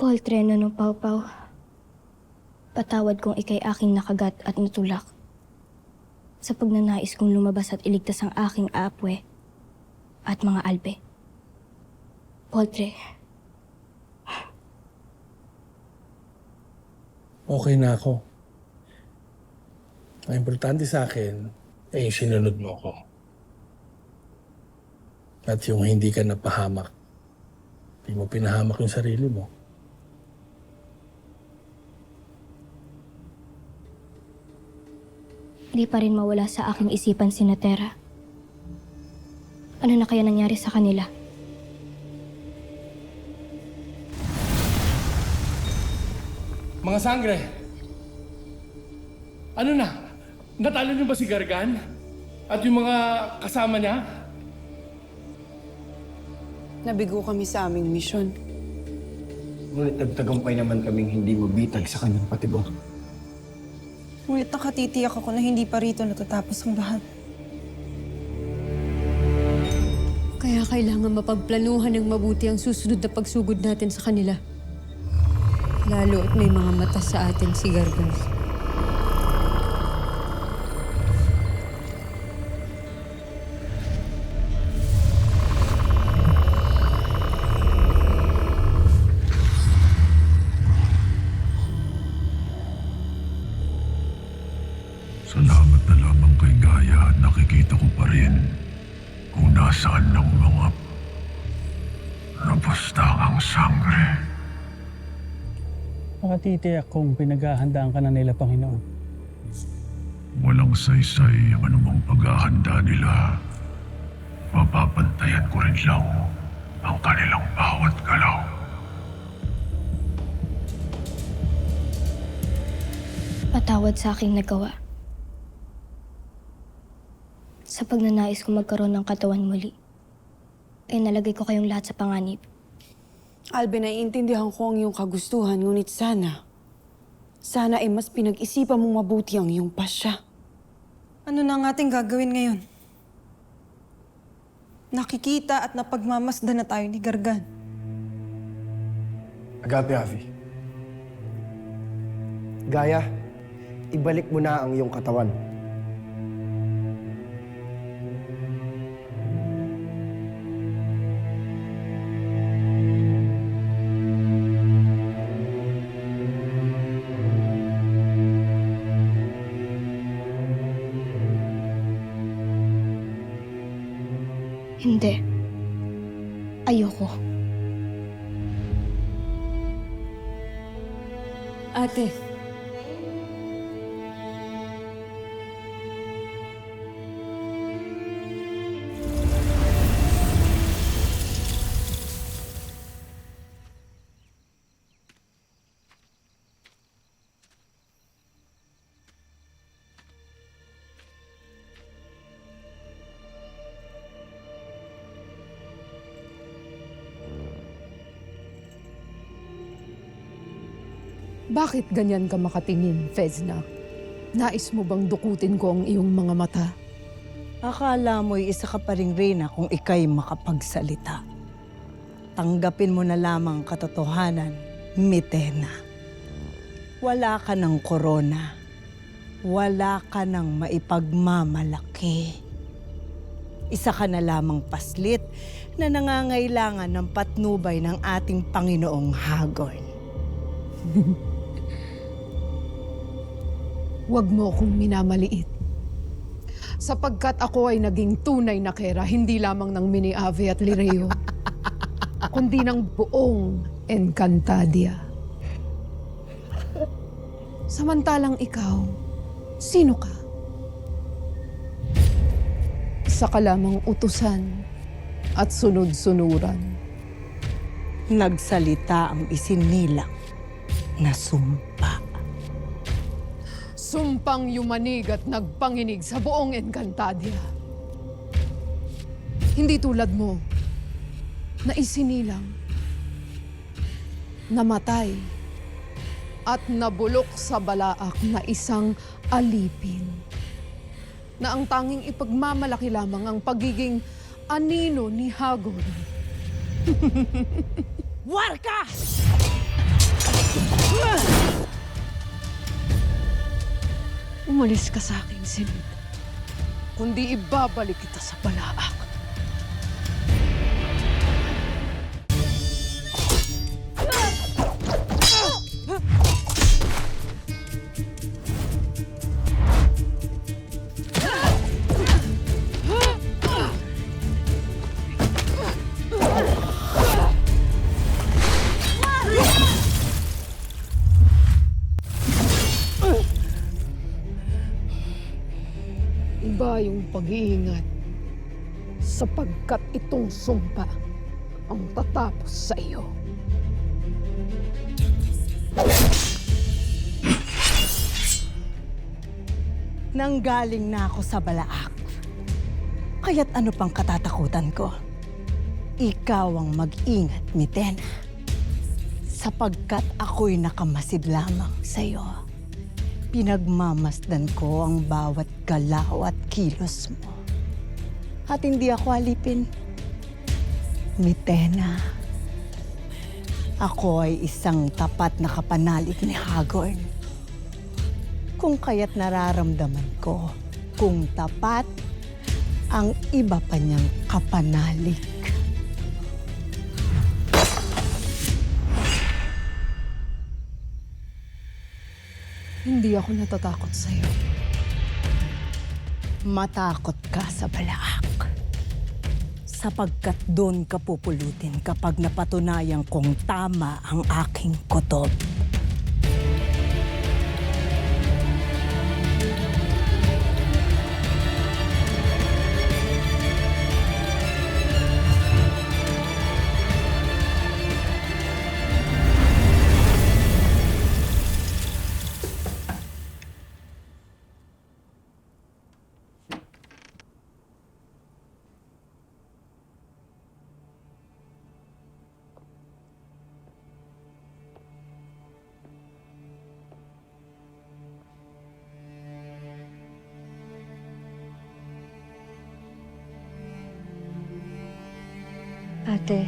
Paul Treno ng Pawpaw. Patawad kung ikay aking nakagat at natulak. Sa pagnanais kong lumabas at iligtas ang aking aapwe at mga albe. Poltre, Okay na ako. Ang importante sa akin ay yung sinunod mo ako. At yung hindi ka napahamak. Hindi mo pinahamak yung sarili mo. di pa rin mawala sa aking isipan si Natera. Ano na kaya nangyari sa kanila? Mga sangre! Ano na? Natalo niyo ba si Gargan? At yung mga kasama niya? Nabigo kami sa aming misyon. Ngunit nagtagumpay naman kaming hindi mabitag sa kanyang patibong. Ngunit nakatitiyak ako na hindi pa rito natatapos ang lahat. Kaya kailangan mapagplanuhan ng mabuti ang susunod na pagsugod natin sa kanila. Lalo at may mga mata sa atin si Gargan. Salamat na lamang kay Gaia at nakikita ko pa rin kung nasaan ng mga napustang sangre. Nakatitiyak kung pinaghahandaan ka na nila, Panginoon. Walang saysay ang anumang paghahanda nila. Mapapantayan ko rin lang ang kanilang bawat galaw. Patawad sa aking nagawa. Sa pagnanais kong magkaroon ng katawan muli, ay nalagay ko kayong lahat sa panganib. Albe, naiintindihan ko ang iyong kagustuhan, ngunit sana ay mas pinag-isipan mong mabuti ang iyong pasya. Ano na ang ating gagawin ngayon? Nakikita at napagmamasdan na tayo ni Gargan. Agape, Avi. Gaia, ibalik mo na ang iyong katawan. Hindi. Ayoko. Ate, Bakit ganyan ka makatingin, Fezna? Nais mo bang dukutin ko ang iyong mga mata? Akala mo'y isa ka pa ring reyna kung ika'y makapagsalita. Tanggapin mo na lamang katotohanan, Mitena. Wala ka ng korona. Wala ka ng maipagmamalaki. Isa ka na lamang paslit na nangangailangan ng patnubay ng ating Panginoong Hagon. Huwag mo akong minamaliit. Sapagkat ako ay naging tunay na kera, hindi lamang ng Mini-Ave at Lireo, kundi ng buong Encantadia. Samantalang ikaw, sino ka? Isa ka lamang utusan at sunod-sunuran. Nagsalita ang isinilang na sumpa. Sumpang yumanig at nagpanginig sa buong Encantadia. Hindi tulad mo, na isinilang, namatay, at nabulok sa balaak na isang alipin. Na ang tanging ipagmamalaki lamang ang pagiging anino ni Hagon. Warka! Umalis ka sa akin, Celine. Kundi ibabalik kita sa Balaak. Iba yung pag-iingat sapagkat itong sumpa ang tatapos sa iyo. Nanggaling na ako sa Balaak. Kaya't ano pang katatakutan ko? Ikaw ang mag-ingat, Mitena. Sapagkat ako'y nakamasid lamang sa'yo. Pinagmamasdan ko ang bawat galaw at kilos mo. At hindi ako alipin. Mitena, ako ay isang tapat na kapanalig ni Hagorn. Kung kaya't nararamdaman ko kung tapat ang iba pa niyang kapanalig. Hindi ako natatakot sa'yo. Matakot ka sa Balaak. Sapagkat doon ka pupulutin kapag napatunayan kong tama ang aking kutob. Ate,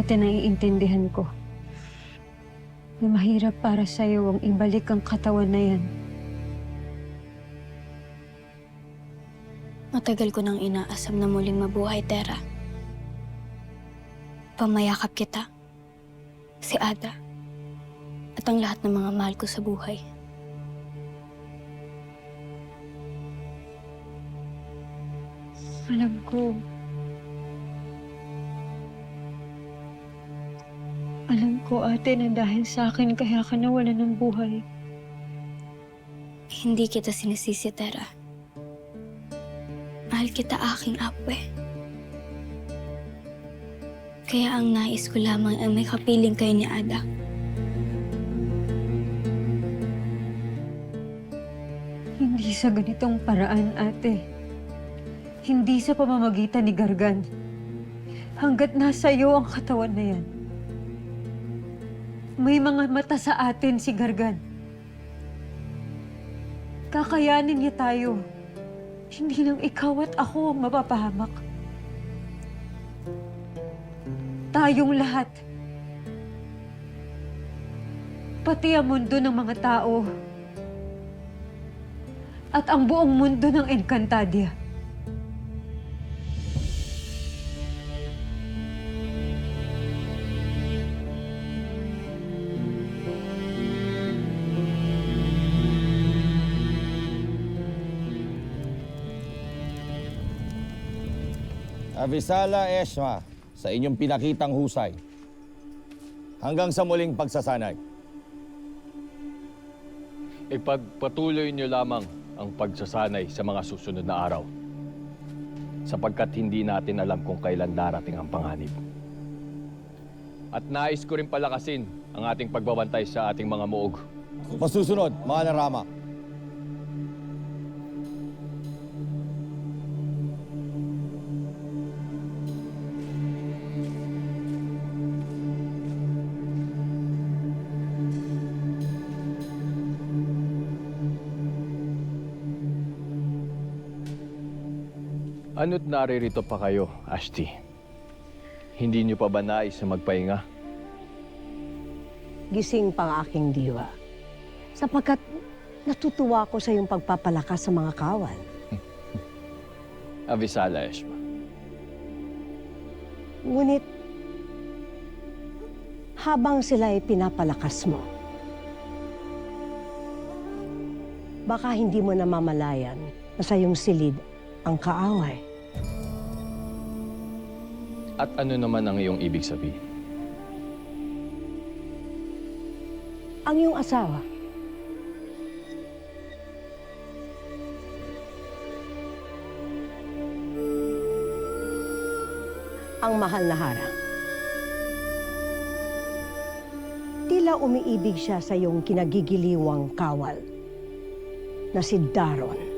naiintindihan ko na mahirap para sa'yo ang ibalik ang katawan na yan. Matagal ko nang inaasam na muling mabuhay, Tera. Pamayakap kita, si Ada, at ang lahat ng mga mahal ko sa buhay. Alam ko. Alam ko, ate, na dahil sa akin kaya ka nawalan ng buhay. Hindi kita sinisisi, Tera. Mahal kita, aking apwe. Kaya ang nais ko lamang ay may kapiling kayo ni Ada. Hindi sa ganitong paraan, ate. Hindi sa pamamagitan ni Gargan. Hanggat nasa iyo ang katawan na yan. May mga mata sa atin si Gargan. Kakayanin niya tayo. Hindi lang ikaw at ako ang mapapahamak. Tayong lahat. Pati ang mundo ng mga tao. At ang buong mundo ng Encantadia. Avisala Eshma, sa inyong pinakitang husay. Hanggang sa muling pagsasanay. Ipagpatuloy niyo lamang ang pagsasanay sa mga susunod na araw. Sapagkat hindi natin alam kung kailan darating ang panganib. At nais ko rin palakasin ang ating pagbabantay sa ating mga muog. Masusunod, mga narama. Ano't naririto pa kayo, Ashti? Hindi niyo pa ba nais na magpahinga? Gising pa ang aking diwa. Sapagkat natutuwa ko sa iyong pagpapalakas sa mga kawal. Avisala, Eshma. Ngunit, habang sila ay pinapalakas mo, baka hindi mo namamalayan na sa iyong silid ang kaaway. At ano naman ang iyong ibig sabihin? Ang iyong asawa, ang mahal na harang. Tila umiibig siya sa iyong kinagigiliwang kawal na si Daron.